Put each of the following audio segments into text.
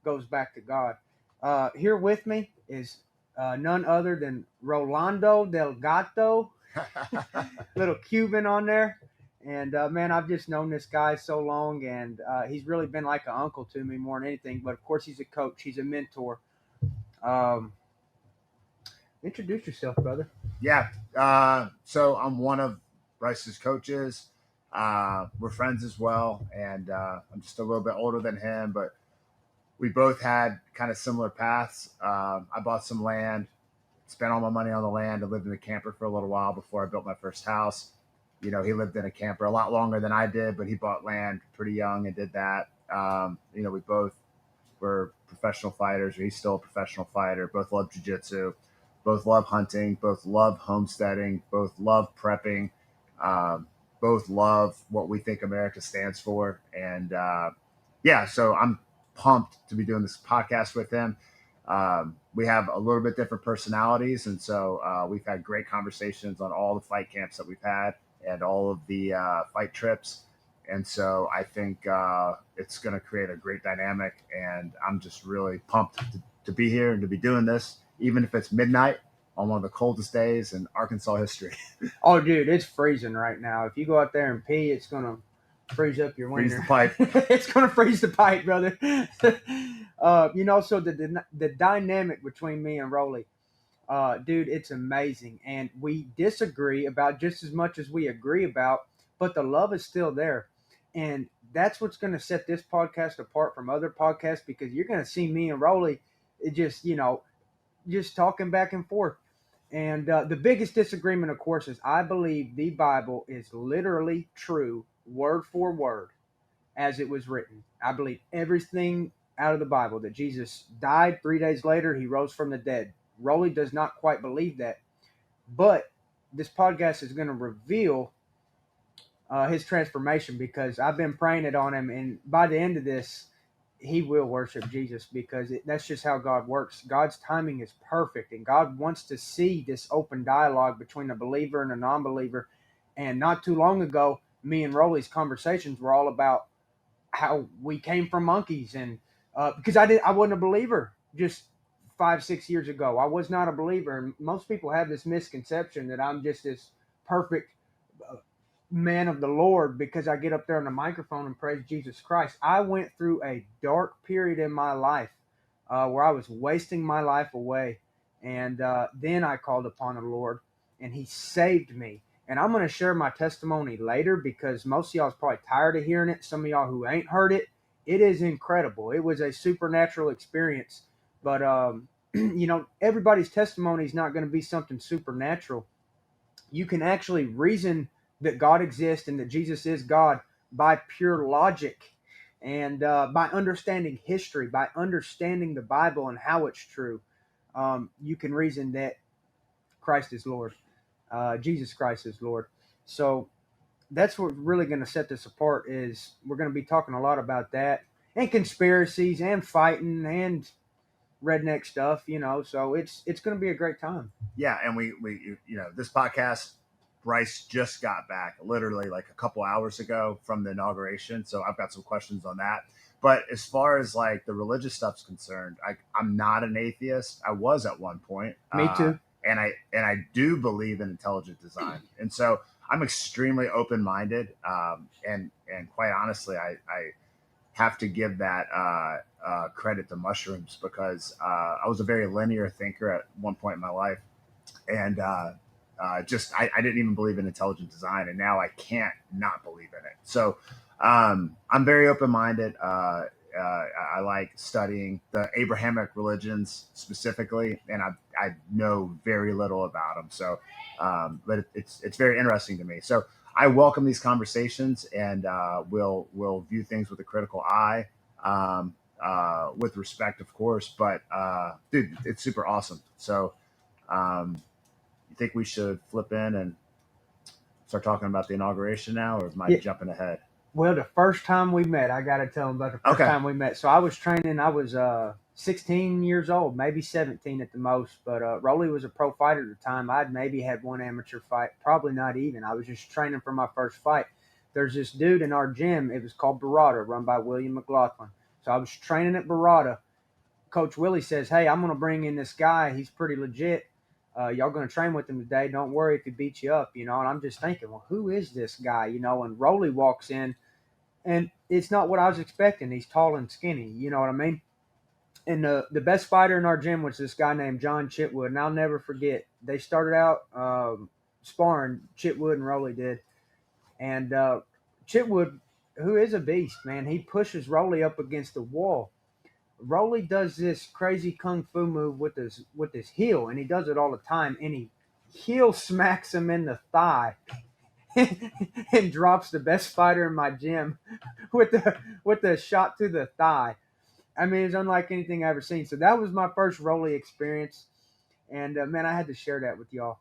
goes back to God. Here with me is none other than Rolando Delgado, little Cuban on there. And man, I've just known this guy so long, and he's really been like an uncle to me more than anything. But of course, he's a coach, he's a mentor. Um, Introduce yourself, brother. Yeah. So I'm one of Bryce's coaches. We're friends as well, and I'm just a little bit older than him, but we both had kind of similar paths. I bought some land, spent all my money on the land, and lived in a camper for a little while before I built my first house. He lived in a camper a lot longer than I did, but he bought land pretty young and did that. We both were professional fighters, or he's still a professional fighter, both love jiu-jitsu, both love hunting, both love homesteading, both love prepping, both love what we think America stands for. And so I'm pumped to be doing this podcast with him. We have a little bit different personalities, and so we've had great conversations on all the fight camps that we've had and all of the fight trips. And so I think it's going to create a great dynamic, and I'm just really pumped to be here and to be doing this, even if it's midnight on one of the coldest days in Arkansas history. Oh, dude, it's freezing right now. If you go out there and pee, it's going to freeze up your wiener. Freeze the pipe. It's going to freeze the pipe, brother. So the dynamic between me and Rolly, dude, it's amazing. And we disagree about just as much as we agree about, but the love is still there. And that's what's going to set this podcast apart from other podcasts, because you're going to see me and Rolly just talking back and forth. And the biggest disagreement, of course, is I believe the Bible is literally true, word for word, as it was written. I believe everything out of the Bible, that Jesus died 3 days later, he rose from the dead. Rolly does not quite believe that. But this podcast is going to reveal his transformation, because I've been praying it on him. And by the end of this, he will worship Jesus, because that's just how God works. God's timing is perfect, and God wants to see this open dialogue between a believer and a non-believer. And not too long ago, me and Rolly's conversations were all about how we came from monkeys. And because I wasn't a believer just 5-6 years ago. I was not a believer. And most people have this misconception that I'm just this perfect man of the Lord because I get up there on the microphone and praise Jesus Christ. I went through a dark period in my life where I was wasting my life away. And then I called upon the Lord, and he saved me. And I'm going to share my testimony later, because most of y'all is probably tired of hearing it. Some of y'all who ain't heard it, it is incredible. It was a supernatural experience. But, everybody's testimony is not going to be something supernatural. You can actually reason that God exists and that Jesus is God by pure logic, and by understanding history, by understanding the Bible and how it's true. You can reason that Christ is Lord. Jesus Christ is Lord. So that's what's really going to set this apart, is we're going to be talking a lot about that, and conspiracies, and fighting, and redneck stuff, so it's going to be a great time. Yeah. And we this podcast, Bryce just got back literally like a couple hours ago from the inauguration. So I've got some questions on that. But as far as like the religious stuff's concerned, I'm not an atheist. I was at one point. Me too. And I do believe in intelligent design. And so I'm extremely open-minded. And quite honestly, I have to give that credit to mushrooms, because I was a very linear thinker at one point in my life. And I didn't even believe in intelligent design, and now I can't not believe in it. So I'm very open-minded. I like studying the Abrahamic religions specifically, and I know very little about them. So, but it's very interesting to me. So I welcome these conversations, and we'll view things with a critical eye, with respect, of course. But dude, it's super awesome. So. You think we should flip in and start talking about the inauguration now, or am I jumping ahead? Well, the first time we met, I got to tell them about the first time we met. So I was training. I was 16 years old, maybe 17 at the most. But Rolly was a pro fighter at the time. I'd maybe had one amateur fight, probably not even. I was just training for my first fight. There's this dude in our gym. It was called Barada, run by William McLaughlin. So I was training at Barada, Coach Willie says, "Hey, I'm going to bring in this guy. He's pretty legit. Y'all going to train with him today. Don't worry if he beats you up, you know." And I'm just thinking, well, who is this guy, you know? And Rolly walks in, and it's not what I was expecting. He's tall and skinny, you know what I mean? And the best fighter in our gym was this guy named John Chitwood, and I'll never forget. They started out sparring, Chitwood and Rolly did, and Chitwood, who is a beast, man, he pushes Rolly up against the wall. Rolly does this crazy kung fu move with his heel, and he does it all the time. And he heel smacks him in the thigh, and drops the best fighter in my gym with the shot to the thigh. I mean, it's unlike anything I ever seen. So that was my first Rolly experience, and man, I had to share that with y'all.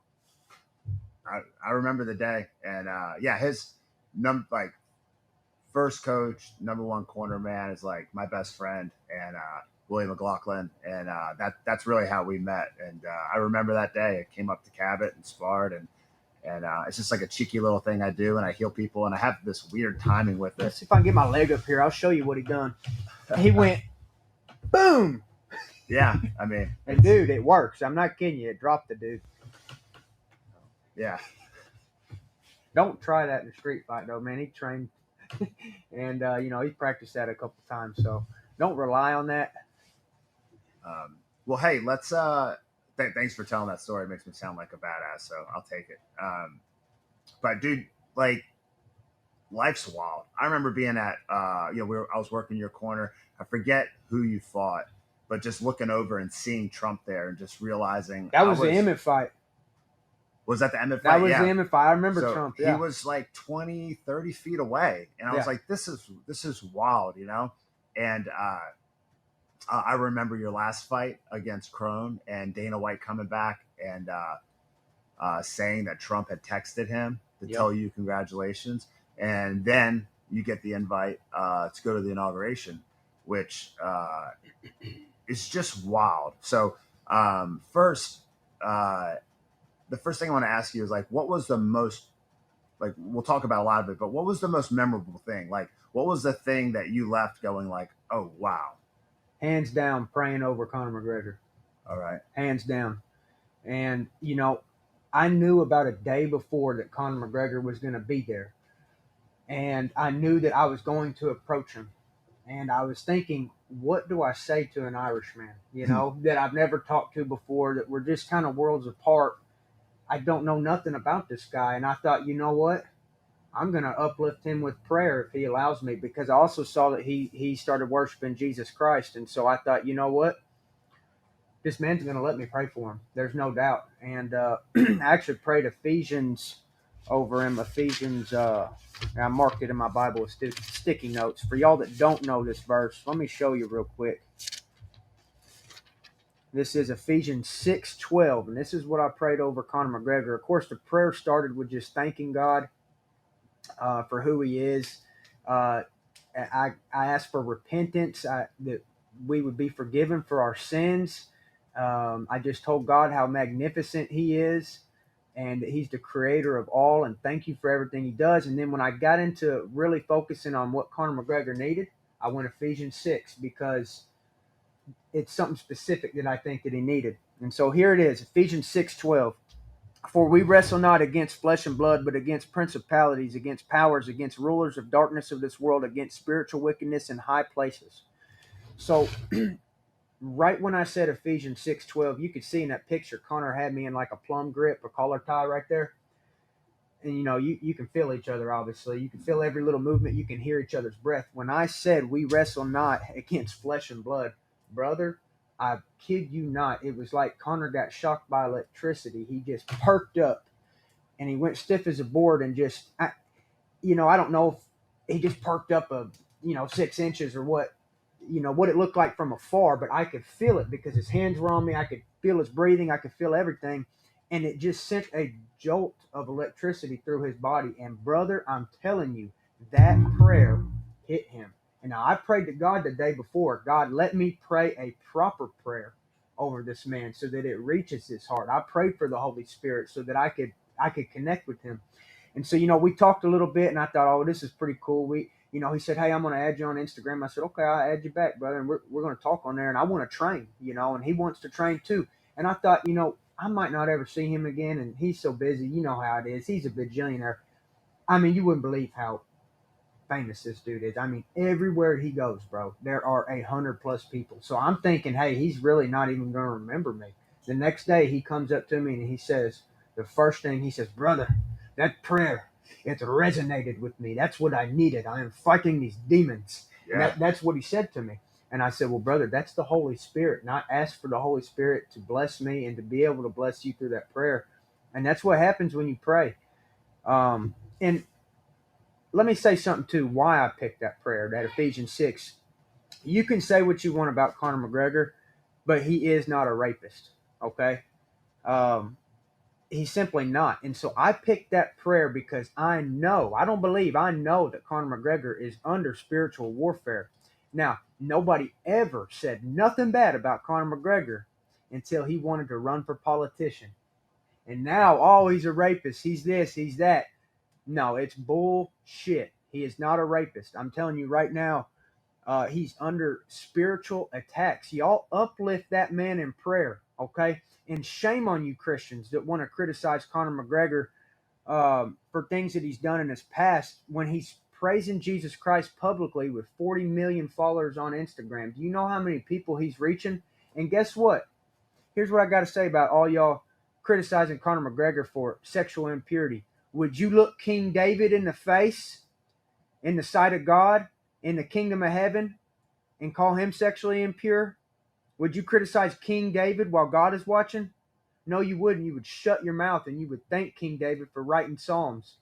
I remember the day, and yeah, his like first coach, number one corner man, is like my best friend, and Willie McLaughlin, and that's really how we met. And I remember that day. I came up to Cabot and sparred, and it's just like a cheeky little thing I do, and I heal people, and I have this weird timing with Let's it. see if I can get my leg up here. I'll show you what he done. He went, boom. Yeah, I mean, And dude, it works. I'm not kidding you. It dropped the dude. yeah. Don't try that in a street fight, though, man. He trained, and you know, he practiced that a couple times. So don't rely on that. Well, hey, let's. Thanks for telling that story. It makes me sound like a badass, so I'll take it. But dude, like, life's wild. I remember being at, I was working your corner. I forget who you fought, but just looking over and seeing Trump there and just realizing That was the Emmett fight. Was that the Emmett fight? That was the Emmett fight. I remember So Trump. Yeah. he was like 20, 30 feet away. And I was Yeah. like, this is wild, you know? And I remember your last fight against Crone and Dana White coming back and saying that Trump had texted him to Yep. tell you congratulations. And then you get the invite to go to the inauguration, which is just wild. So first, the first thing I want to ask you is like, what was the most, like, we'll talk about a lot of it, but what was the most memorable thing? Like, what was the thing that you left going like, oh, wow. Hands down, praying over Conor McGregor. All right. Hands down. And, you know, I knew about a day before that Conor McGregor was going to be there. And I knew that I was going to approach him. And I was thinking, what do I say to an Irishman, you know, that I've never talked to before, that we're just kind of worlds apart. I don't know nothing about this guy. And I thought, you know what? I'm going to uplift him with prayer if he allows me, because I also saw that he started worshiping Jesus Christ. And so I thought, you know what? This man's going to let me pray for him. There's no doubt. And I actually prayed Ephesians over him. Ephesians, I marked it in my Bible with sticky notes. For y'all that don't know this verse, let me show you real quick. This is Ephesians 6:12, and this is what I prayed over Conor McGregor. Of course, the prayer started with just thanking God for who he is. I asked for repentance, that we would be forgiven for our sins. I just told God how magnificent he is and that he's the creator of all, and thank you for everything he does. And then when I got into really focusing on what Conor McGregor needed, I went Ephesians 6 because it's something specific that I think that he needed. And so here it is, Ephesians 6:12. For we wrestle not against flesh and blood, but against principalities, against powers, against rulers of darkness of this world, against spiritual wickedness in high places. So right when I said Ephesians 6:12, you could see in that picture, Conor had me in like a plum grip, a collar tie right there. And, you know, you can feel each other, obviously. You can feel every little movement. You can hear each other's breath. When I said we wrestle not against flesh and blood, brother, I kid you not, it was like Conor got shocked by electricity. He just perked up and he went stiff as a board and just, I don't know if he just perked up 6 inches or what it looked like from afar, but I could feel it because his hands were on me. I could feel his breathing. I could feel everything. And it just sent a jolt of electricity through his body. And brother, I'm telling you, that prayer hit him. And now I prayed to God the day before, God, let me pray a proper prayer over this man so that it reaches his heart. I prayed for the Holy Spirit so that I could connect with him. And so, we talked a little bit and I thought, oh, this is pretty cool. he said, "Hey, I'm going to add you on Instagram." I said, "Okay, I'll add you back, brother, and we're going to talk on there. And I want to train, and he wants to train too." And I thought, I might not ever see him again, and he's so busy. You know how it is. He's a bajillionaire. I mean, you wouldn't believe how famous this dude is. I mean, everywhere he goes, bro, there are 100+ people. So I'm thinking, hey, he's really not even going to remember me. The next day, he comes up to me and he says, the first thing he says, "Brother, that prayer, it resonated with me. That's what I needed. I am fighting these demons." And Yeah. that's what he said to me. And I said, "Well, brother, that's the Holy Spirit. And I asked for the Holy Spirit to bless me and to be able to bless you through that prayer." And that's what happens when you pray. And let me say something too. Why I picked that prayer, that Ephesians 6. You can say what you want about Conor McGregor, but he is not a rapist. Okay, um, he's simply not. And so I picked that prayer because I know, I don't believe, I know that Conor McGregor is under spiritual warfare. Now, nobody ever said nothing bad about Conor McGregor until he wanted to run for politician. And now, oh, he's a rapist. He's this. He's that. No, it's bullshit. He is not a rapist. I'm telling you right now, he's under spiritual attacks. Y'all uplift that man in prayer, okay? And shame on you Christians that want to criticize Conor McGregor for things that he's done in his past when he's praising Jesus Christ publicly with 40 million followers on Instagram. Do you know how many people he's reaching? And guess what? Here's what I got to say about all y'all criticizing Conor McGregor for sexual impurity. Would you look King David in the face in the sight of God in the kingdom of heaven and call him sexually impure? Would you criticize King David while God is watching? No, you wouldn't. You would shut your mouth and you would thank King David for writing Psalms.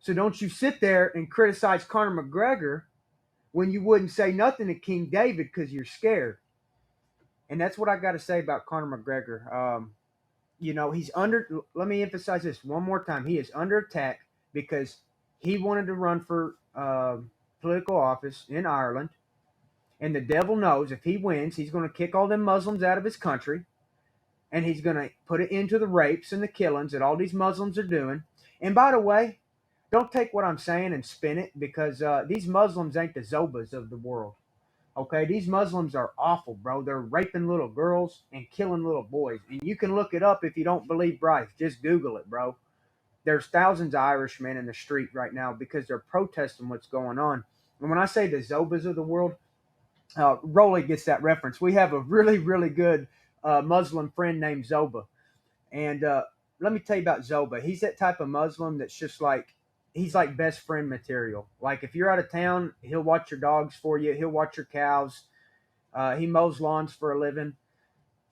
So don't you sit there and criticize Conor McGregor when you wouldn't say nothing to King David because you're scared. And that's what I got to say about Conor McGregor. He's under, let me emphasize this one more time. He is under attack because he wanted to run for political office in Ireland. And the devil knows if he wins, he's going to kick all them Muslims out of his country. And he's going to put it into the rapes and the killings that all these Muslims are doing. And by the way, don't take what I'm saying and spin it because these Muslims ain't the Zobas of the world. Okay, these Muslims are awful, bro. They're raping little girls and killing little boys. And you can look it up if you don't believe Bryce. Just Google it, bro. There's thousands of Irishmen in the street right now because they're protesting what's going on. And when I say the Zobas of the world, Rolly gets that reference. We have a really, really good Muslim friend named Zoba. And let me tell you about Zoba. He's that type of Muslim that's just like, he's like best friend material. Like if you're out of town, he'll watch your dogs for you. He'll watch your cows. He mows lawns for a living.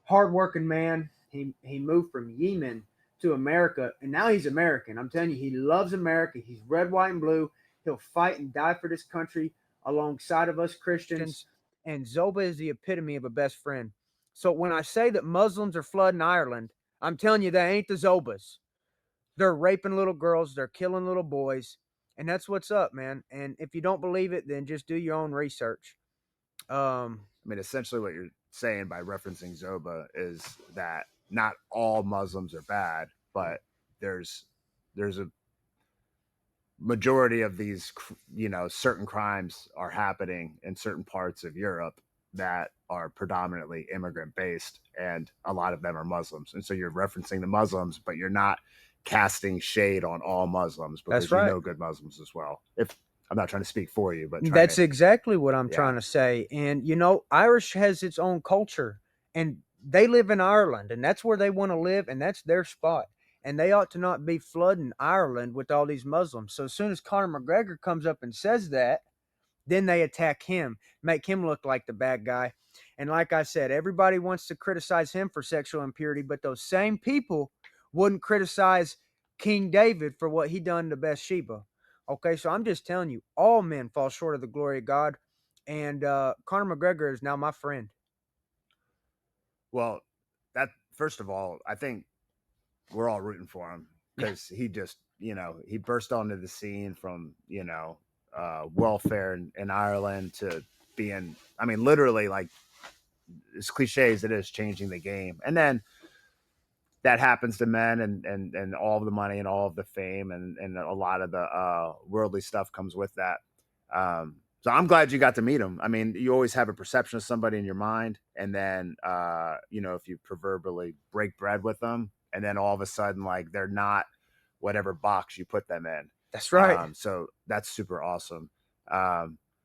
Hardworking man. He moved from Yemen to America, and now he's American. I'm telling you, he loves America. He's red, white, and blue. He'll fight and die for this country alongside of us Christians. And Zoba is the epitome of a best friend. So when I say that Muslims are flooding Ireland, I'm telling you, they ain't the Zobas. They're raping little girls, they're killing little boys, and that's what's up, man. And if you don't believe it, then just do your own research. I mean, essentially, what you're saying by referencing Zoba is that not all Muslims are bad, but there's a majority of these, certain crimes are happening in certain parts of Europe that are predominantly immigrant based, and a lot of them are Muslims. And so you're referencing the Muslims, but you're not casting shade on all Muslims because That's right. you know good Muslims as well. If I'm not trying to speak for you, but That's exactly what I'm Yeah. trying to say. And Irish has its own culture, and they live in Ireland, and that's where they want to live, and that's their spot. And they ought to not be flooding Ireland with all these Muslims. So as soon as Conor McGregor comes up and says that, then they attack him, make him look like the bad guy. And like I said, everybody wants to criticize him for sexual impurity, but those same people wouldn't criticize King David for what he done to Bathsheba. Okay, so I'm just telling you, all men fall short of the glory of God. And Conor McGregor is now my friend. Well, that first of all, I think we're all rooting for him because he just, he burst onto the scene from, welfare in Ireland to being, I mean, literally, like, as cliche as it is, changing the game. And then that happens to men, and all of the money and all of the fame and a lot of the worldly stuff comes with that. So I'm glad you got to meet him. I mean, you always have a perception of somebody in your mind, and then if you proverbially break bread with them, and then all of a sudden, like they're not whatever box you put them in. That's right. So that's super awesome.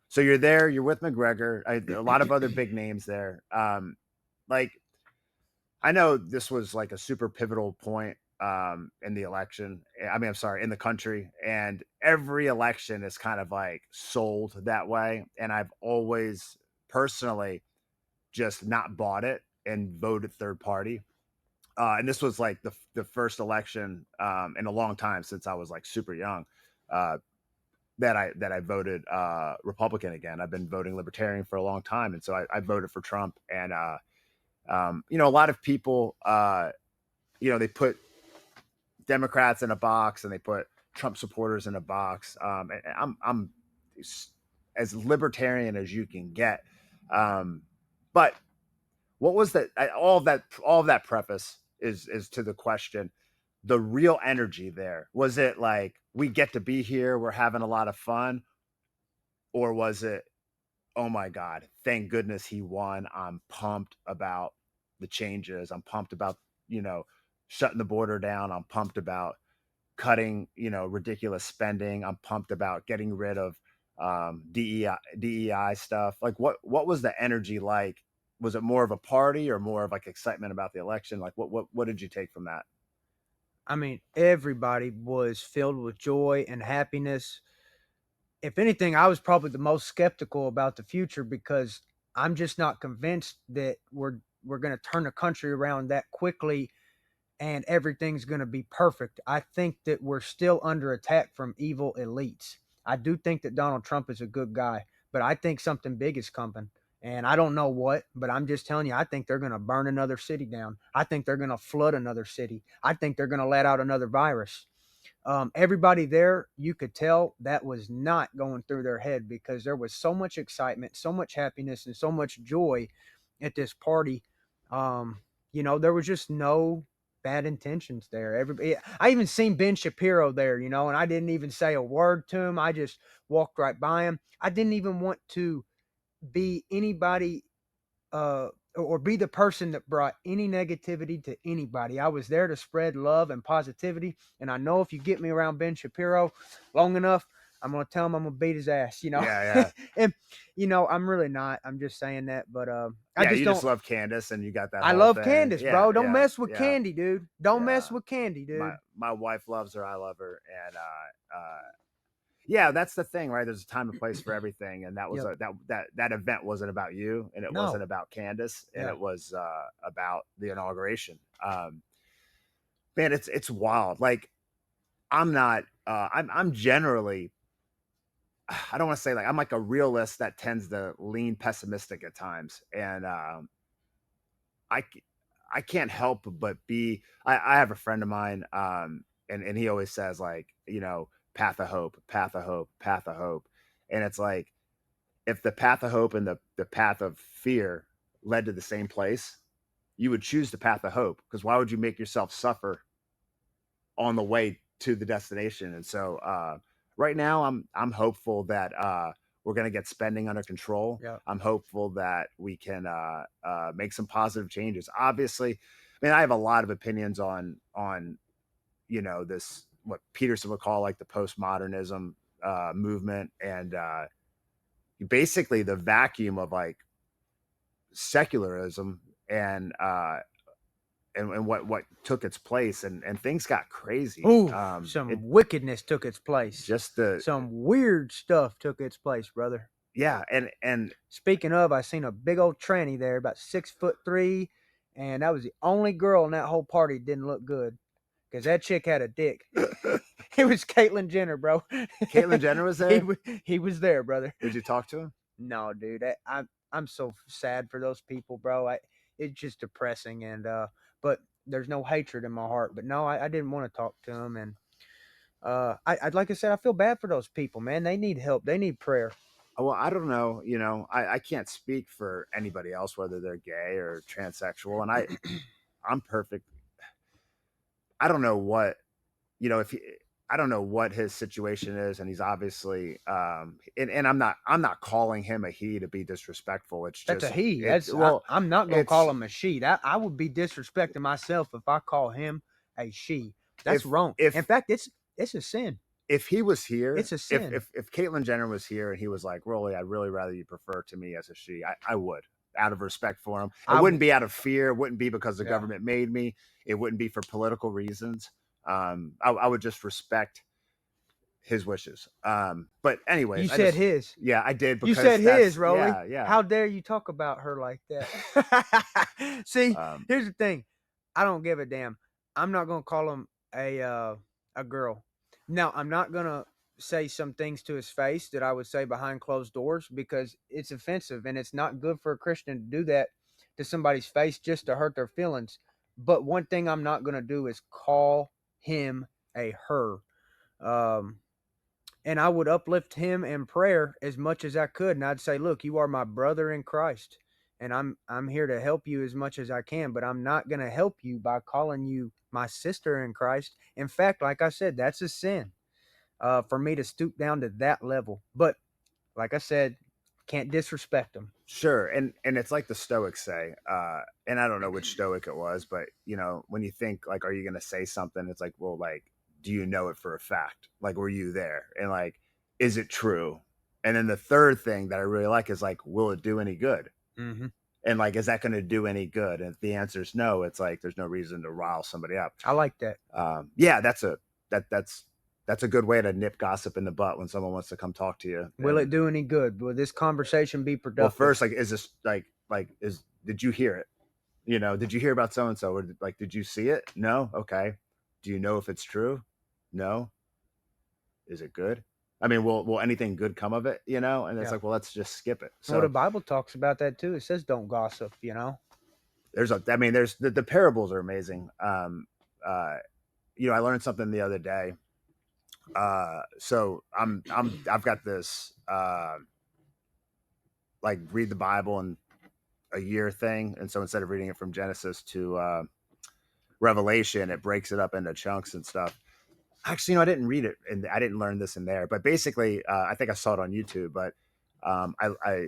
So you're there, you're with McGregor. A lot of other big names there. Like I know this was like a super pivotal point in the election. I mean, I'm sorry, in the country, and every election is kind of like sold that way. And I've always personally just not bought it and voted third party. And this was like the first election in a long time since I was like super young uh, that I voted Republican again. I've been voting Libertarian for a long time, and so I voted for Trump. And a lot of people, they put Democrats in a box and they put Trump supporters in a box. And I'm as libertarian as you can get. But what was that? All of that preface is to the question. The real energy there, was it like we get to be here, we're having a lot of fun, or was it, oh my God, thank goodness he won. I'm pumped about the changes. I'm pumped about, shutting the border down. I'm pumped about cutting, ridiculous spending. I'm pumped about getting rid of DEI stuff. Like what was the energy like? Was it more of a party or more of like excitement about the election? Like what did you take from that? I mean, everybody was filled with joy and happiness. If anything, I was probably the most skeptical about the future because I'm just not convinced that we're going to turn the country around that quickly and everything's going to be perfect. I think that we're still under attack from evil elites. I do think that Donald Trump is a good guy, but I think something big is coming. And I don't know what, but I'm just telling you, I think they're going to burn another city down. I think they're going to flood another city. I think they're going to let out another virus. Everybody there, you could tell that was not going through their head because there was so much excitement, so much happiness, and so much joy at this party. There was just no bad intentions there. Everybody, I even seen Ben Shapiro there, and I didn't even say a word to him. I just walked right by him. I didn't even want to be anybody or be the person that brought any negativity to anybody. I was there to spread love and positivity. And I know if you get me around Ben Shapiro long enough, I'm going to tell him I'm going to beat his ass, Yeah. And, I'm really not. I'm just saying that. But I Yeah, just you just don't. love Candace and you got that I whole love thing. Candace, Yeah, bro. Don't yeah, mess with yeah, Candy, dude. Don't yeah. mess with Candy, My dude. my wife loves her, I love her. And yeah, that's the thing, right? There's a time and place for everything, and that was Yep. that event wasn't about you, and it wasn't No. about Candace, and Yeah. it was about the inauguration. Man, it's wild. Like I'm not. I'm generally. I don't want to say like I'm like a realist that tends to lean pessimistic at times, and I I can't help but be. I have a friend of mine, and he always says like path of hope, path of hope, path of hope, and it's like if the path of hope and the path of fear led to the same place, you would choose the path of hope because why would you make yourself suffer on the way to the destination? And so right now I'm hopeful that we're going to get spending under control. Yeah. I'm hopeful that we can make some positive changes. Obviously, I mean I have a lot of opinions on this what Peterson would call like the postmodernism movement and basically the vacuum of like secularism and what took its place and things got crazy. Ooh, some wickedness took its place. Just the Some weird stuff took its place, brother. yeah and Speaking of, I seen a big old tranny there, about 6'3", and that was the only girl in that whole party that didn't look good because that chick had a dick. It was Caitlyn Jenner, bro. Caitlyn Jenner was he there. was he was there, brother. Did you talk to him? No, dude, I'm so sad for those people, bro. It's just depressing, and but there's no hatred in my heart. But no, I didn't want to talk to him, and I like I said, I feel bad for those people, man. They need help. They need prayer. Well, I don't know. I can't speak for anybody else, whether they're gay or transsexual, and I'm perfect. I don't know what if I don't know what his situation is, and he's obviously and I'm not calling him a he to be disrespectful. It's That's a just he. it's That's well, I'm not gonna call it's him a she. That I would be disrespecting myself if I call him a she. That's if wrong. In if fact, it's a sin. if he was here, It's a sin. if Caitlyn Jenner was here and he was like, Rolly, I'd really rather you prefer to me as a she, I would, out of respect for him. It I wouldn't be out of fear, it wouldn't be because the yeah. government made me, it wouldn't be for political reasons. I would just respect his wishes. But You anyways, I said just his. yeah, I did You because said his, that's Rolly. yeah. How dare you talk about her like that? See, Um, here's the thing. I don't give a damn. I'm not gonna call him a girl. Now, I'm not gonna say some things to his face that I would say behind closed doors because it's offensive and it's not good for a Christian to do that to somebody's face just to hurt their feelings. But one thing I'm not gonna do is call him a her. Um, and I would uplift him in prayer as much as I could, and I'd say, "Look, you are my brother in Christ, and I'm here to help you as much as I can, but I'm not going to help you by calling you my sister in Christ. In fact, like I said, that's a sin for me to stoop down to that level. But like I said, can't disrespect them. sure, and it's like the Stoics say, and I don't know which Stoic it was, but you know, when you think like, are you going to say something? It's like, well, like, do you know it for a fact? Like, were you there? And like, is it true? And then the third thing that I really like is like, will it do any good? Mm-hmm. And like, is that going to do any good? And if the answer is no, it's like there's no reason to rile somebody up. I like that. Yeah, that's a good way to nip gossip in the butt when someone wants to come talk to you. Will it And do any good? Will this conversation be well, productive? first, like, is this like is did you hear it? You know, did you hear about so and so, or like, did you see it? No. Okay. Do you know if it's true? No. Is it good? I mean, will anything good come of it? You know, and it's Yeah. like, well, let's just skip it. Well, the So Bible talks about that too. It says don't gossip. I mean, there's the parables are amazing. Uh, you know, I learned something the other day. So I've got this like read the Bible in a year thing, and so instead of reading it from Genesis to Revelation, it breaks it up into chunks and stuff. Actually, no, I didn't read it, and I didn't learn this in there. But basically, I think I saw it on YouTube. But I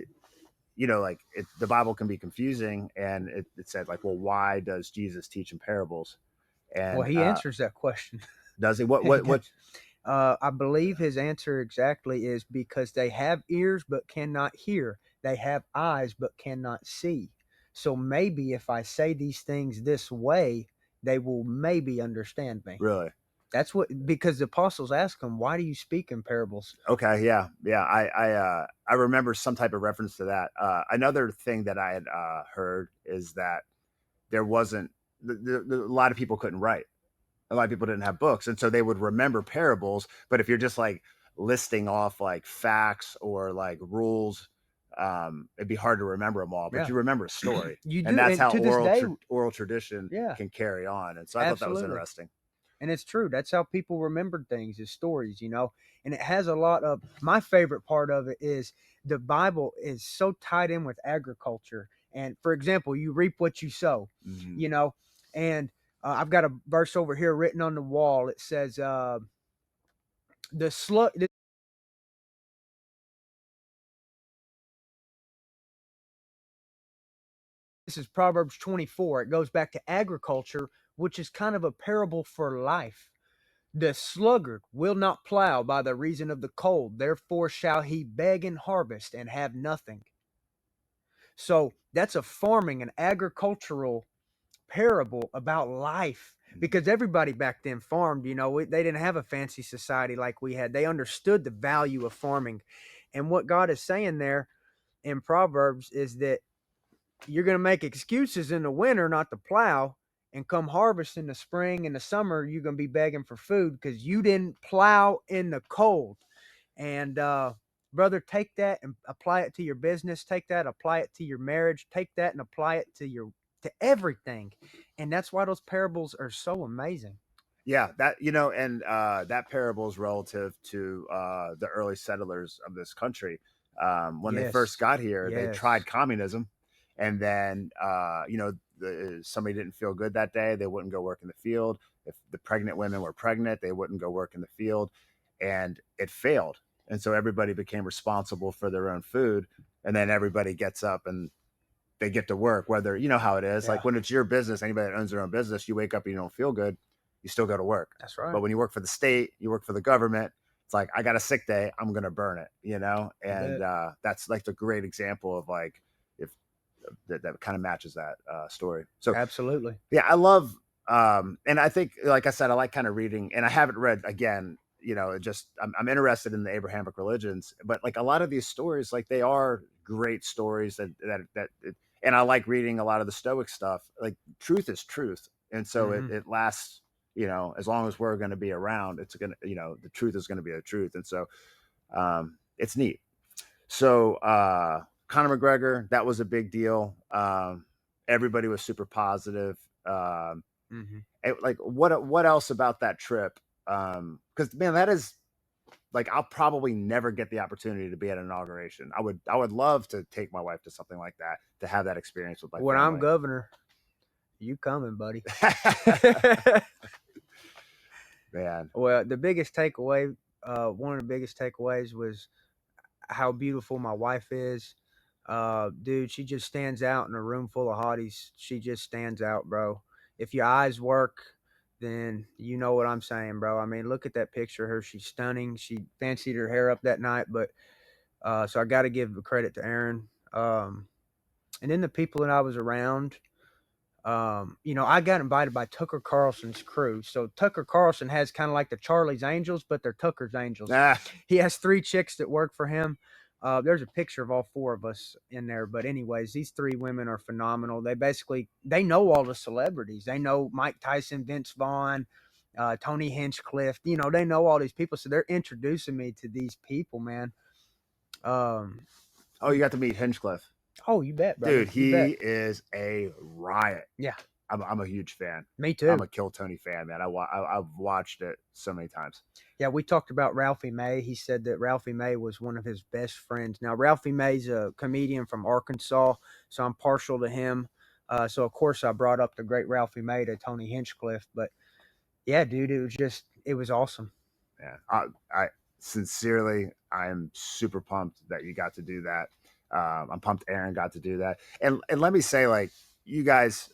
you know, like the Bible can be confusing, and it said like, well, why does Jesus teach in parables? Well, And he answers that question. does he? What? I believe his answer exactly is because they have ears but cannot hear. They have eyes but cannot see. So maybe if I say these things this way, they will maybe understand me. Really? That's what, because the apostles ask him, "Why do you speak in parables?" Okay, yeah, yeah. I remember some type of reference to that. Another thing that I had heard is that there wasn't a lot of people couldn't write. A lot of people didn't have books, and so they would remember parables. But if you're just like listing off like facts or like rules, it'd be hard to remember them all. But Yeah, you remember a story, you and do. that's And how to this day, oral tradition yeah, can carry on. And so I thought that was absolutely. interesting. And it's true. That's how people remembered things, is stories. And it has a lot of, my favorite part of it is the Bible is so tied in with agriculture. And for example, you reap what you sow, Mm-hmm. you know, and I've got a verse over here written on the wall. It says, the slug, this is Proverbs 24. It goes back to agriculture, which is kind of a parable for life. The sluggard will not plow by the reason of the cold, therefore shall he beg in harvest and have nothing. So that's a farming and agricultural parable about life because everybody back then farmed. They didn't have a fancy society like we had. They understood the value of farming. And what God is saying there in Proverbs is that you're going to make excuses in the winter not to plow, and come harvest in the spring and the summer, you're going to be begging for food because you didn't plow in the cold. And brother, take that and apply it to your business. Take that, apply it to your marriage. Take that and apply it to everything. And that's why those parables are so amazing. Yeah, that and that parable is relative to the early settlers of this country. When they first Yes. got here, they Yes. tried communism, And then, somebody didn't feel good that day, they wouldn't go work in the field. If the pregnant women were pregnant, they wouldn't go work in the field, and it failed. And so everybody became responsible for their own food. And then everybody gets up and they get to work, whether, you know how it is. Yeah. Like when it's your business, anybody that owns their own business, you wake up and you don't feel good, you still go to work. That's right. But when you work for the state, you work for the government, it's like, I got a sick day, I'm going to burn it, And that's like the great example of like, if that kind of matches that story. So absolutely. Yeah, I love, and I think, like I said, I like kind of reading, and I haven't read again, I'm interested in the Abrahamic religions, but like a lot of these stories, like they are great stories and I like reading a lot of the Stoic stuff. Like truth is truth, and so it lasts. As long as we're going to be around, it's going to, the truth is going to be the truth, and so it's neat. So Conor McGregor, that was a big deal. Everybody was super positive. Like what else about that trip? Because man, that is like, I'll probably never get the opportunity to be at an inauguration. I would love to take my wife to something like that, to have that experience with my when family. I'm governor, you coming, buddy? Man, well, the biggest takeaway, one of the biggest takeaways was how beautiful my wife is. Dude, she just stands out in a room full of hotties. She just stands out, bro. If your eyes work, then you know what I'm saying, bro. I mean, look at that picture of her. She's stunning. She fancied her hair up that night, but so I got to give credit to Aaron. And then the people that I was around, I got invited by Tucker Carlson's crew. So Tucker Carlson has kind of like the Charlie's Angels, but they're Tucker's Angels. He has 3 chicks that work for him. There's a picture of all 4 of us in there. But anyways, these 3 women are phenomenal. They know all the celebrities. They know Mike Tyson, Vince Vaughn, Tony Hinchcliffe. They know all these people. So they're introducing me to these people, man. Oh, you got to meet Hinchcliffe. Oh, you bet, brother. Dude, he is a riot. Yeah. I'm a huge fan. Me too. I'm a Kill Tony fan, man. I've watched it so many times. Yeah, we talked about Ralphie May. He said that Ralphie May was one of his best friends. Now, Ralphie May's a comedian from Arkansas, so I'm partial to him. So, of course, I brought up the great Ralphie May to Tony Hinchcliffe. But, yeah, dude, it was awesome. Yeah, I sincerely, I am super pumped that you got to do that. I'm pumped Aaron got to do that. And let me say, like, you guys,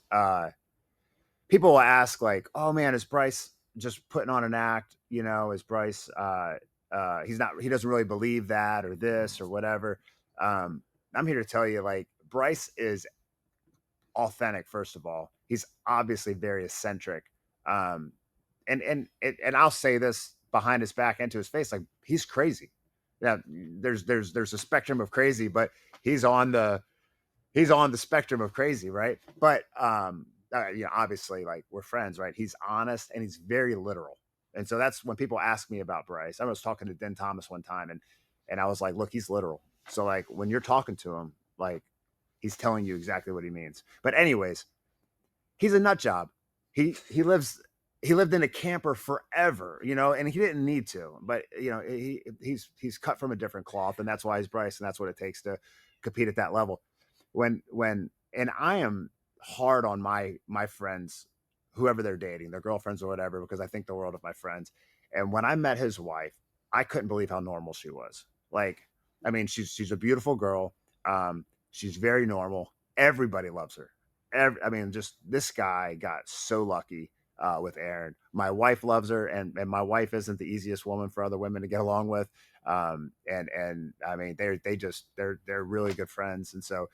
people will ask, like, oh, man, is Bryce just putting on an act? Is Bryce, he doesn't really believe that or this or whatever. I'm here to tell you, like, Bryce is authentic, first of all. He's obviously very eccentric. And I'll say this behind his back and to his face, like, he's crazy. Yeah, there's a spectrum of crazy, but he's on the spectrum of crazy, right? But obviously, like, we're friends, right? He's honest and he's very literal. And so that's when people ask me about Bryce. I was talking to Den Thomas one time, and I was like, look, he's literal. So like when you're talking to him, like, he's telling you exactly what he means. But anyways, he's a nut job. He lived in a camper forever, and he didn't need to, but he's cut from a different cloth, and that's why he's Bryce, and that's what it takes to compete at that level. And I am hard on my friends, whoever they're dating, their girlfriends or whatever, because I think the world of my friends. And when I met his wife, I couldn't believe how normal she was. Like, I mean, she's a beautiful girl. She's very normal. Everybody loves her. Just this guy got so lucky with Aaron. My wife loves her, and my wife isn't the easiest woman for other women to get along with. And I mean, they're really good friends. And so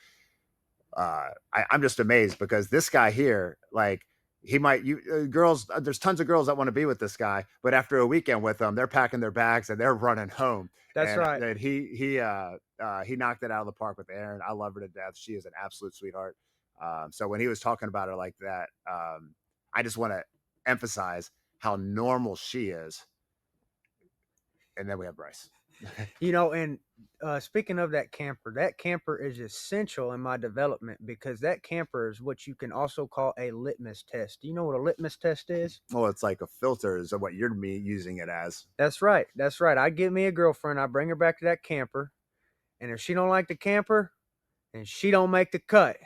I'm just amazed, because this guy here, like, girls, there's tons of girls that want to be with this guy, but after a weekend with them, they're packing their bags and they're running home. That's right. And he knocked it out of the park with Aaron. I love her to death. She is an absolute sweetheart. So when he was talking about her like that, I just want to emphasize how normal she is. And then we have Bryce. And speaking of that camper is essential in my development, because that camper is what you can also call a litmus test. Do you know what a litmus test is? Well, it's like a filter is what you're using it as. That's right. I get me a girlfriend. I bring her back to that camper. And if she don't like the camper, and she don't make the cut.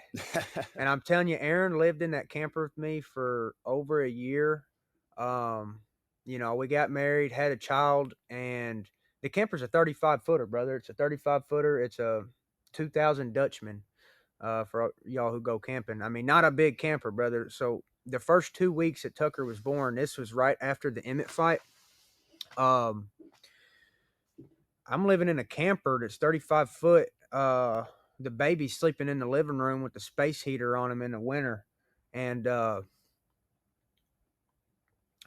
And I'm telling you, Aaron lived in that camper with me for over a year. Um, we got married, had a child, and the camper's a 35 footer, brother. It's a 35 footer. It's a 2000 Dutchman. For y'all who go camping, I mean, not a big camper, brother. So the first 2 weeks that Tucker was born, this was right after the Emmett fight. I'm living in a camper that's 35 foot. The baby's sleeping in the living room with the space heater on him in the winter. And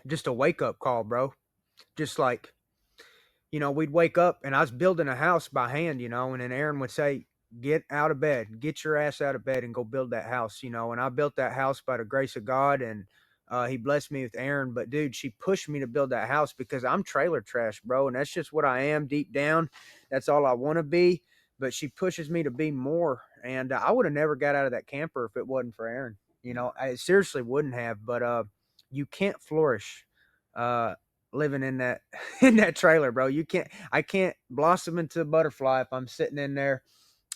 just a wake up call, bro. Just like, we'd wake up and I was building a house by hand, and then Aaron would say, get out of bed, get your ass out of bed and go build that house, and I built that house by the grace of God, and he blessed me with Aaron. But dude, she pushed me to build that house because I'm trailer trash, bro, and that's just what I am deep down. That's all I want to be. But she pushes me to be more, and I would have never got out of that camper if it wasn't for Aaron. I seriously wouldn't have. But you can't flourish living in that in that trailer, bro. I can't blossom into a butterfly if I'm sitting in there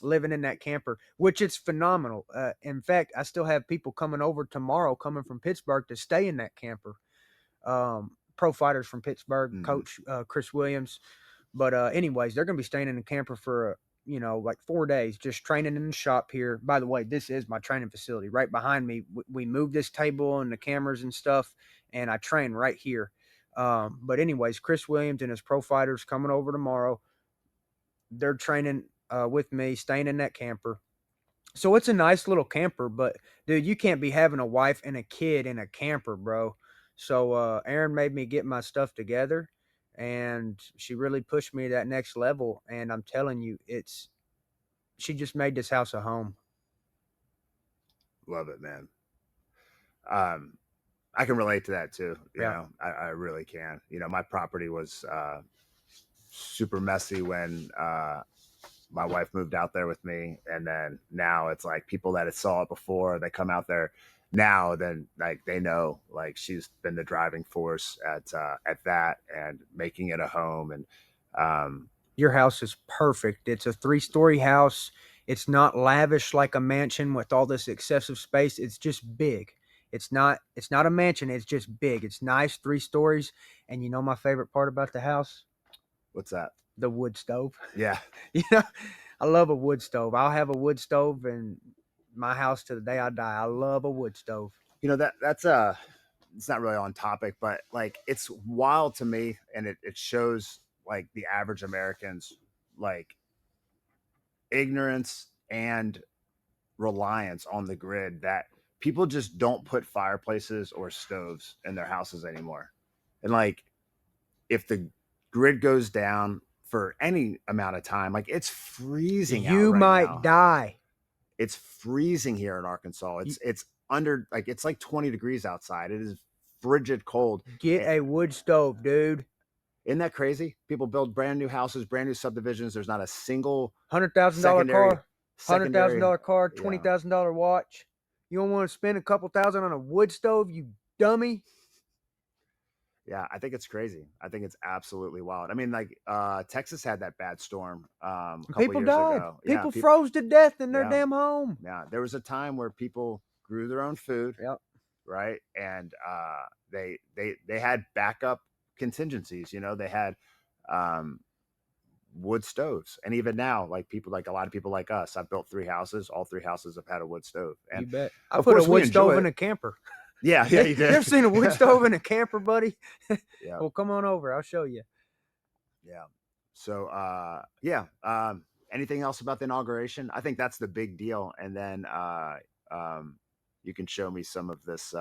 living in that camper, which it's phenomenal. In fact, I still have people coming over tomorrow, coming from Pittsburgh to stay in that camper. Pro fighters from Pittsburgh, Coach Chris Williams. But anyways, they're gonna be staying in the camper for like 4 days, just training in the shop here. By the way, this is my training facility right behind me. We moved this table and the cameras and stuff, and I train right here. But anyways, Chris Williams and his pro fighters coming over tomorrow. They're training with me, staying in that camper. So it's a nice little camper, but dude, you can't be having a wife and a kid in a camper, bro. So Aaron made me get my stuff together, and she really pushed me to that next level. And I'm telling you, she just made this house a home. Love it, man. I can relate to that too. You Yeah. know, I really can. My property was super messy when my wife moved out there with me, and then now it's like people that had saw it before, they come out there now, then like they know like she's been the driving force at that and making it a home. And Your house is perfect. It's a 3-story house. It's not lavish like a mansion with all this excessive space. It's just big. It's not a mansion. It's just big. It's nice, 3 stories. And you know my favorite part about the house? what's that? The wood stove. Yeah. I love a wood stove. I'll have a wood stove in my house to the day I die. I love a wood stove. That's it's not really on topic, but like it's wild to me, and it shows like the average American's like ignorance and reliance on the grid, that people just don't put fireplaces or stoves in their houses anymore. And like if the grid goes down for any amount of time, like it's freezing out You right might now. die. It's freezing here in Arkansas. It's under, like, it's like 20 degrees outside. It is frigid cold. Get a wood stove, dude. Isn't that crazy? People build brand new houses, brand new subdivisions. There's not a single $100,000 car, $100,000 car, yeah. $20,000 watch. You don't want to spend a couple thousand on a wood stove, you dummy. Yeah, I think it's crazy. I think it's absolutely wild. I mean, like Texas had that bad storm a couple People years died. ago. People froze to death in their Yeah. damn home. Yeah, there was a time where people grew their own food, Yep. right? And they had backup contingencies. They had wood stoves, and even now, like a lot of people like us, I've built 3 houses. All 3 houses have had a wood stove. And You bet. I of put a course we wood enjoy stove it. in a camper. Yeah, you did. You ever seen a wood stove in a camper, buddy? Yeah. Well, come on over. I'll show you. Yeah. So, anything else about the inauguration? I think that's the big deal. And then you can show me some of this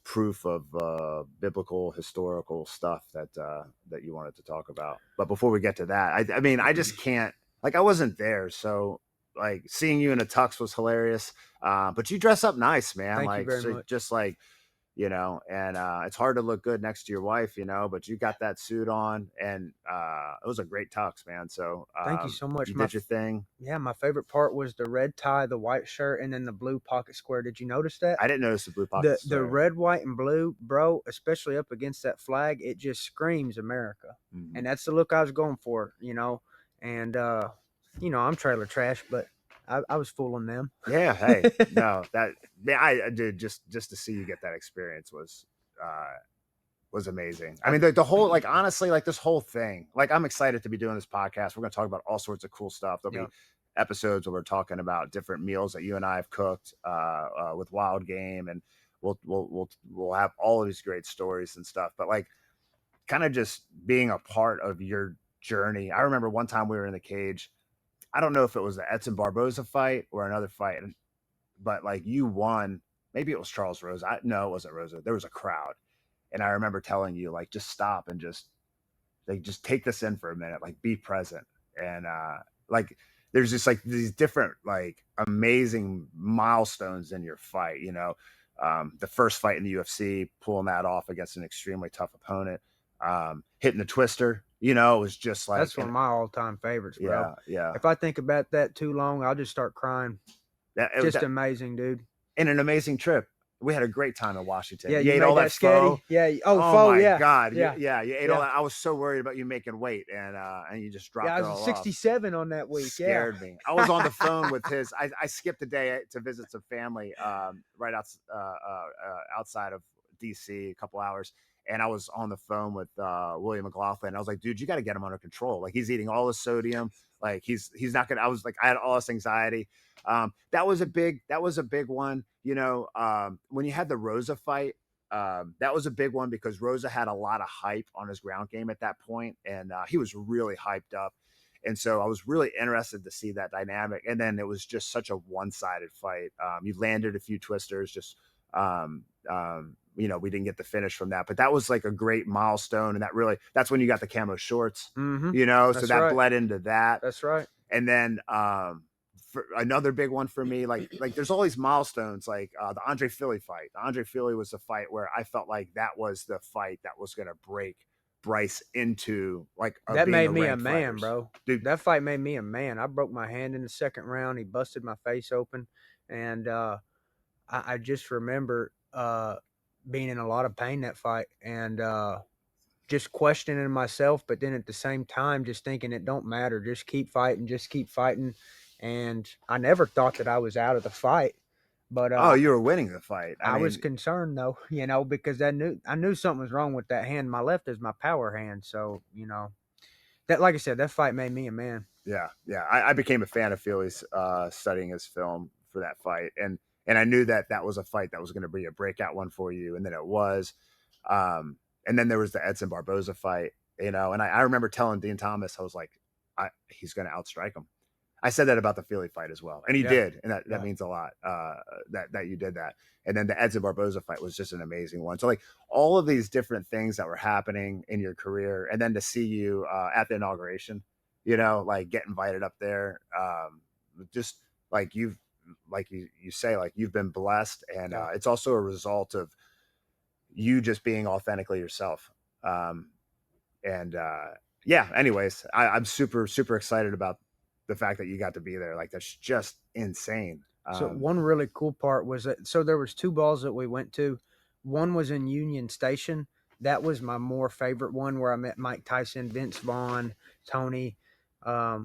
proof of biblical, historical stuff that you wanted to talk about. But before we get to that, I mean, I just can't, like, I wasn't there. So, like, seeing you in a tux was hilarious. But you dress up nice, man. Thank you like, very so much. just like, and it's hard to look good next to your wife, but you got that suit on, and it was a great tux, man. So Thank you so much. You did your thing. Yeah, my favorite part was the red tie, the white shirt, and then the blue pocket square. Did you notice that? I didn't notice the blue pocket The red, white, and blue, bro, especially up against that flag, it just screams America. Mm-hmm. And that's the look I was going for, and I'm trailer trash, but I was fooling them. Yeah. Hey, no, that yeah, I did just to see you get that experience was amazing. I mean, the whole like honestly, like this whole thing. Like I'm excited to be doing this podcast. We're gonna talk about all sorts of cool stuff. There'll Yeah. be episodes where we're talking about different meals that you and I have cooked with wild game, and we'll have all of these great stories and stuff. But like, kind of just being a part of your journey. I remember one time we were in the cage. I don't know if it was the Edson Barboza fight or another fight, but like you won. Maybe it was Charles Rosa. No, it wasn't Rosa. There was a crowd, and I remember telling you like just stop and just take this in for a minute, like be present, and like there's just like these different like amazing milestones in your fight. The first fight in the UFC, pulling that off against an extremely tough opponent, hitting the twister. It was just like That's one of my all-time favorites, bro. yeah, yeah. If I think about that too long, I'll just start crying. Just That, amazing, dude. and an amazing trip. We had a great time in Washington. Yeah, You you ate made all that that sketty. pho. Yeah. Oh, Oh pho. my Yeah. God. Yeah. You ate Yeah. all that. I was so worried about you making weight, and you just dropped Yeah, I it was all off. 67 on that week. Scared me. I was on the phone with his. I skipped a day to visit some family right outside of DC, a couple hours, and I was on the phone with William McLaughlin. I was like, dude, you got to get him under control. Like he's eating all the sodium. Like he's not gonna. I was like, I had all this anxiety. That was a big one. When you had the Rosa fight, that was a big one because Rosa had a lot of hype on his ground game at that point, and he was really hyped up. And so I was really interested to see that dynamic. And then it was just such a one-sided fight. You landed a few twisters, just we didn't get the finish from that, but that was like a great milestone. And that's when you got the camo shorts, Mm-hmm. so That's that right. bled into that. That's right. And then for another big one for me, like there's all these milestones, like the Andre Philly fight. The Andre Philly was the fight where I felt like that was the fight that was going to break Bryce into like that made me a ranked man, fighters. bro. Dude, That fight made me a man. I broke my hand in the second round. He busted my face open, and I just remember being in a lot of pain that fight, and just questioning myself, but then at the same time, just thinking it don't matter. Just keep fighting. Just keep fighting. And I never thought that I was out of the fight, but you were winning the fight. I was concerned though, because I knew something was wrong with that hand. My left is my power hand, so that, like I said, that fight made me a man. Yeah. I became a fan of Philly's studying his film for that fight, and I knew that was a fight that was going to be a breakout one for you, and then it was. And then there was the Edson Barboza fight, and I remember telling Dean Thomas, I was like, he's going to outstrike him. I said that about the Philly fight as well, and he did, and that means a lot that you did that. And then the Edson Barboza fight was just an amazing one. So like all of these different things that were happening in your career, and then to see you at the inauguration, like get invited up there, just like you say, like you've been blessed, and it's also a result of you just being authentically yourself. Anyways, I'm super, super excited about the fact that you got to be there. Like that's just insane. So one really cool part was that, so there was two balls that we went to. One was in Union Station. That was my more favorite one, where I met Mike Tyson, Vince Vaughn, Tony. I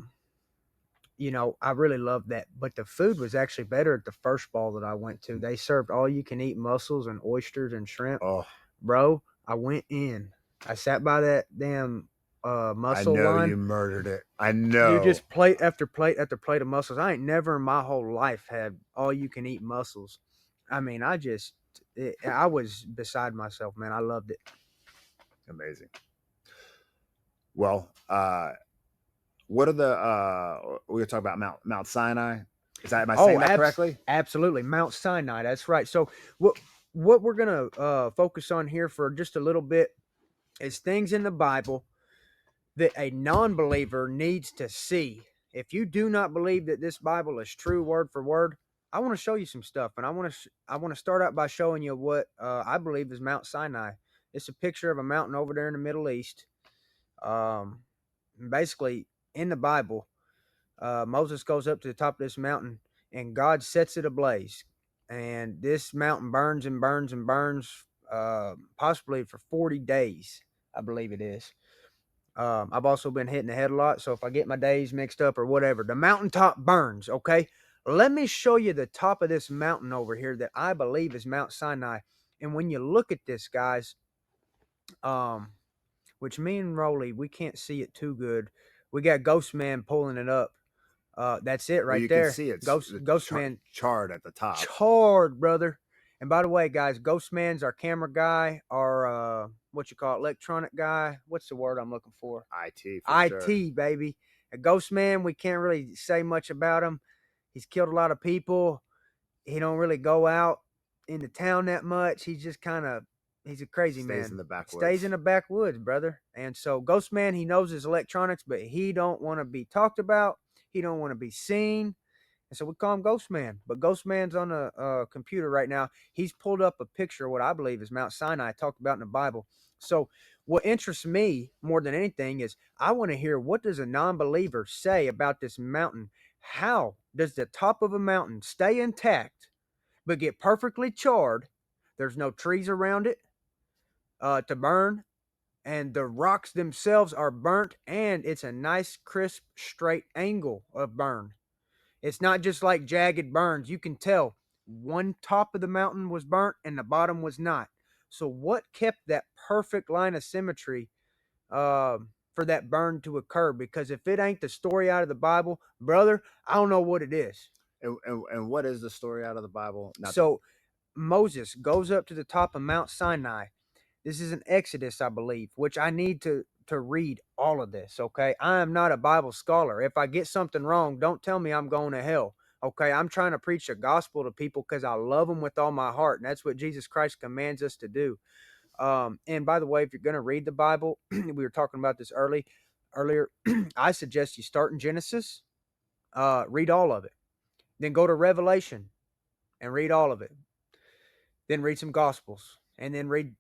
really loved that. But the food was actually better at the first ball that I went to. They served all you can eat mussels and oysters and shrimp. Oh, bro, I went in. I sat by that damn mussel line. I know you murdered it. I know. You just plate after plate after plate of mussels. I ain't never in my whole life had all you can eat mussels. I mean, I was beside myself, man. I loved it. Amazing. Well, what are the we're gonna talk about Mount Sinai? Am I saying that correctly? Absolutely, Mount Sinai. That's right. So what we're gonna focus on here for just a little bit is things in the Bible that a non-believer needs to see. If you do not believe that this Bible is true word for word, I want to show you some stuff, and I want to start out by showing you what I believe is Mount Sinai. It's a picture of a mountain over there in the Middle East. Basically, in the Bible, Moses goes up to the top of this mountain, and God sets it ablaze. And this mountain burns and burns and burns, possibly for 40 days, I believe it is. I've also been hitting the head a lot, so if I get my days mixed up or whatever, the mountaintop burns, okay? Let me show you the top of this mountain over here that I believe is Mount Sinai. And when you look at this, guys, which me and Rolly, we can't see it too good. We got Ghost Man pulling it up. That's it Well, right you can there. see it's Ghost Man charred at the top. charred, brother. And by the way, guys, Ghost Man's our camera guy, our what you call it, electronic guy. What's the word I'm looking for? IT for IT, sure. baby. A Ghost Man, we can't really say much about him. He's killed a lot of people. He don't really go out into town that much. He's just kind of he's a crazy Stays man. in the backwoods. Stays in the backwoods, brother. And so Ghost Man, he knows his electronics, but he don't want to be talked about. He don't want to be seen. And so we call him Ghost Man. But Ghost Man's on a computer right now. He's pulled up a picture of what I believe is Mount Sinai talked about in the Bible. So what interests me more than anything is I want to hear, what does a non-believer say about this mountain? How does the top of a mountain stay intact but get perfectly charred? There's no trees around it to burn, and the rocks themselves are burnt, and it's a nice, crisp, straight angle of burn. It's not just like jagged burns. You can tell one top of the mountain was burnt and the bottom was not. So what kept that perfect line of symmetry for that burn to occur? Because if it ain't the story out of the Bible, brother, I don't know what it is. And what is the story out of the Bible? So Moses goes up to the top of Mount Sinai. This is an Exodus, I believe, which I need to read all of this, okay? I am not a Bible scholar. If I get something wrong, don't tell me I'm going to hell, okay? I'm trying to preach the gospel to people because I love them with all my heart, and that's what Jesus Christ commands us to do. And by the way, if you're going to read the Bible, we were talking about this earlier. I suggest you start in Genesis, read all of it, then go to Revelation and read all of it, then read some Gospels, and then read.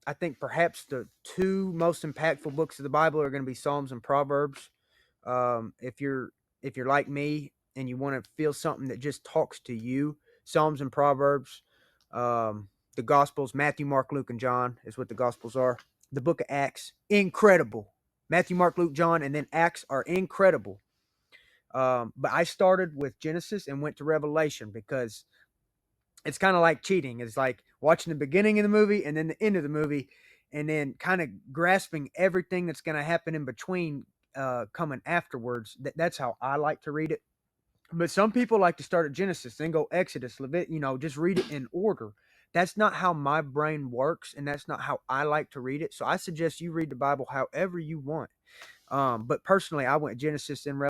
I think perhaps the two most impactful books of the Bible are going to be Psalms and Proverbs. If you're like me and you want to feel something that just talks to you, Psalms and Proverbs. The Gospels, Matthew, Mark, Luke, and John is what the Gospels are. The book of Acts, incredible. Matthew, Mark, Luke, John, and then Acts are incredible. But I started with Genesis and went to Revelation because it's kind of like cheating. It's like watching the beginning of the movie and then the end of the movie, and then kind of grasping everything that's going to happen in between coming afterwards. That's how I like to read it. But some people like to start at Genesis, then go Exodus, Leviticus, just read it in order. That's not how my brain works, and that's not how I like to read it. So I suggest you read the Bible however you want. But personally, I went Genesis and